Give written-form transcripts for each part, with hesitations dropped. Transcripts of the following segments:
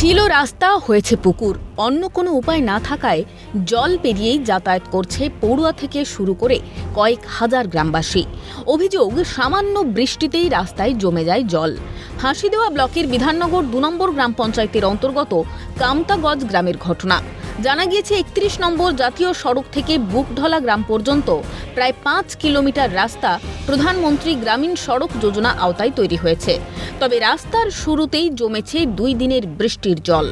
ছিল রাস্তা হয়েছে পুকুর, অন্য কোনো উপায় না থাকায় জল পেরিয়েই যাতায়াত করছে পড়ুয়া থেকে শুরু করে কয়েক হাজার গ্রামবাসী। অভিযোগ, সামান্য বৃষ্টিতেই রাস্তায় জমে যায় জল। হাসিদেওয়া ব্লকের বিধাননগর ২ নম্বর গ্রাম পঞ্চায়েতের অন্তর্গত কামতাগজ গ্রামের ঘটনা। জানা গিয়েছে ৩১ নম্বর জাতীয় সড়ক থেকে বুকঢলা গ্রাম পর্যন্ত প্রায় ৫ কিলোমিটার রাস্তা প্রধানমন্ত্রী গ্রামীণ সড়ক যোজনা আওতায় তৈরি হয়েছে। তবে রাস্তার শুরুতেই জমেছে ২ দিনের বৃষ্টির জল।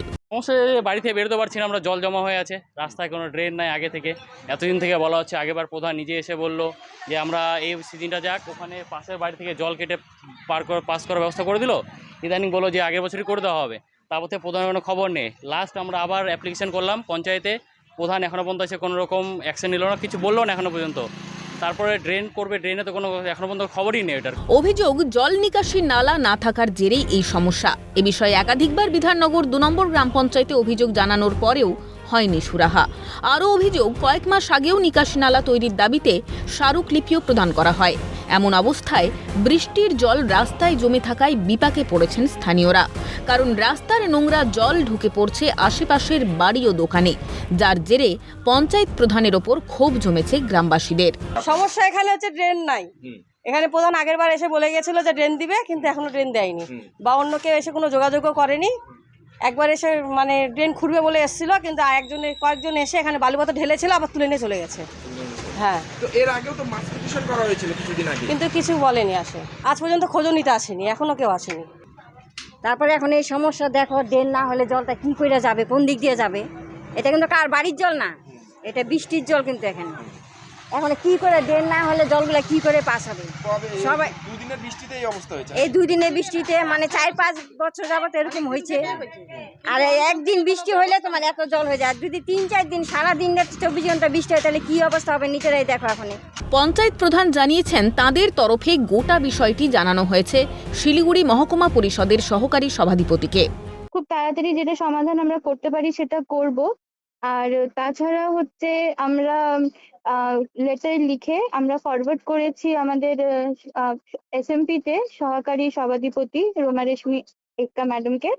বাড়ি থেকে বেরোতে পারছি না, আমরা জল জমা হয়ে আছে, রাস্তায় কোনো ড্রেন নাই। আগে থেকে এতদিন থেকে বলা হচ্ছে, আগেবার প্রধান নিজে এসে বলল যে আমরা এই সিজনটা যাক, ওখানে পাশের বাড়ি থেকে জল কেটে পাস করার ব্যবস্থা করে দিল। ইদানিং বললো যে আগের বছরই করে দেওয়া হবে, তারপর থেকে প্রধানের কোনো খবর নেই। লাস্ট আমরা আবার অ্যাপ্লিকেশন করলাম পঞ্চায়েতে, প্রধান এখনও পর্যন্ত এসে কোনো রকম অ্যাকশন নিল না, কিছু বললো না এখনও পর্যন্ত। তারপরে ড্রেন করবে, ড্রেনে তো কোনো এখনো পর্যন্ত খবরই নেই এটার। অভিযোগ, জল নিকাশি নালা না থাকার জেরেই এই সমস্যা। এ বিষয়ে একাধিকবার বিধাননগর ২ নম্বর গ্রাম পঞ্চায়েতে অভিযোগ জানানোর পরেও হয়নি সুরাহা। আরও অভিযোগ, কয়েক মাস আগেও নিকাশি নালা তৈরির দাবিতে স্মারকলিপিও প্রদান করা হয়। এমন অবস্থায় বৃষ্টির জল রাস্তায় জমে থাকায় বিপাকে পড়েছেন স্থানীয়রা। কারণ রাস্তার নোংরা জল ঢুকে পড়ছে আশেপাশের বাড়ি ও দোকানে, যার জেরে পঞ্চায়েত প্রধানের ওপর ক্ষোভ জমেছে গ্রামবাসীদের। সমস্যা এখানে হচ্ছে ড্রেন নাই। এখানে প্রধান আগের বার এসে বলে গেছিল যে ড্রেন দিবে, কিন্তু এখনো ড্রেন দেয়নি, বা অন্য কেউ এসে কোনো যোগাযোগও করেনি। একবার এসে ড্রেন খুঁড়বে বলে এসেছিল, কিন্তু কয়েকজন এসে এখানে বালুপাতা ঢেলেছিল, আবার তুলে নিয়ে চলে গেছে। হ্যাঁ, তো এর আগেও তো মাস পিটিশন করা হয়েছিল কিছুদিন আগে, কিন্তু কিছু বলেনি। আজ পর্যন্ত খোঁজও নিতে আসেনি, এখনো কেউ আসেনি। তারপরে এখন এই সমস্যা, দেখো ড্রেন না হলে জলটা কি করে যাবে, কোন দিক দিয়ে যাবে? এটা কিন্তু কার বাড়ির জল না, এটা বৃষ্টির জল। কিন্তু এখানে এখন কি করে ড্রেন না হলে জলগুলো কি করে পাস হবে? সবাই দুদিনের বৃষ্টিতে এই অবস্থা হয়েছে। এই 2 দিনের বৃষ্টিতে 4-5 বছর যাবত এরকম হয়েছে। আর একদিন বৃষ্টি হইলে তোমার এত জল হয়ে যায়। যদি 3-4 দিন সারাদিন 24 ঘন্টা বৃষ্টি হয়, তাহলে কি অবস্থা হবে নিজেরাই দেখো। এখন পঞ্চায়েত প্রধান জানিয়েছেন, তাদের তরফে গোটা বিষয়টি জানানো হয়েছে শিলিগুড়ি মহকুমা পরিষদের সহকারী সভাধিপতিকে। খুব তাড়াতাড়ি যেটা সমাধান আমরা করতে পারি সেটা করব। আর তাছাড়া হচ্ছে আমরা লেটার লিখে আমরা ফরওয়ার্ড করেছি আমাদের এসএমপি-তে সহকারী সভাধিপতি রোমা রেশমি এক্কা ম্যাডামকে,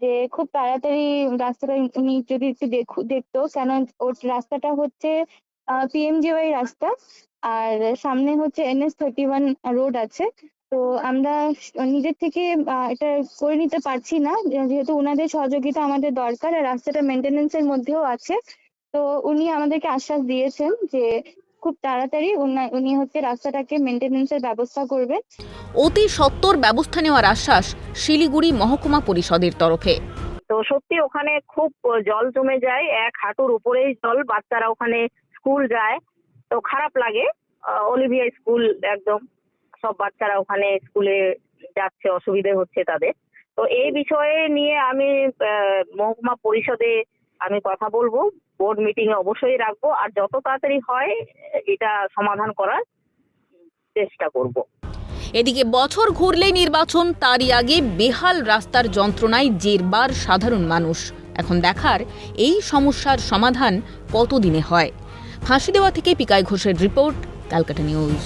যে খুব তাড়াতাড়ি রাস্তাটা উনি যদি একটু দেখতো। কেন ওর রাস্তাটা হচ্ছে পিএমজিওয়াই রাস্তা, আর সামনে হচ্ছে NS-31 রোড আছে। তো আমরা নিজের থেকে এটা করে নিতে পারছি না, যেহেতু ওনাদের সহযোগিতা আমাদের দরকার। আর রাস্তাটা মেনটেন্যান্সের মধ্যেও আছে। তো উনি আমাদেরকে আশ্বাস দিয়েছেন যে খুব তাড়াতাড়ি উনি হচ্ছে রাস্তাটাকে মেনটেন্যান্সের ব্যবস্থা করবেন। অতি সত্বর ব্যবস্থা নেওয়ার আশ্বাস শিলিগুড়ি মহকুমা পরিষদের তরফে। তো সত্যি ওখানে খুব জল জমে যায়, 1 হাঁটুর উপরেই জল। বাচ্চারা ওখানে স্কুল যায়, তো খারাপ লাগে। অলিভিয়া স্কুল, একদম সব বাচ্চারা ওখানে স্কুলে যাচ্ছে, অসুবিধে হচ্ছে তাদের। তো এই বিষয়ে নিয়ে আমি মহকুমা পরিষদে আমি কথা বলবো, বোর্ড মিটিং এ অবশ্যই রাখবো, আর যত তাড়াতাড়ি হয় এটা সমাধান করার চেষ্টা করব। এদিকে বছর ঘুরলেই নির্বাচন, তারই আগে বেহাল রাস্তার যন্ত্রণায় জেরবার সাধারণ মানুষ। এখন দেখার এই সমস্যার সমাধান কতদিনে হয়। হাসিদেওয়া থেকে পিকাই ঘোষের রিপোর্ট, ক্যালকাটা নিউজ।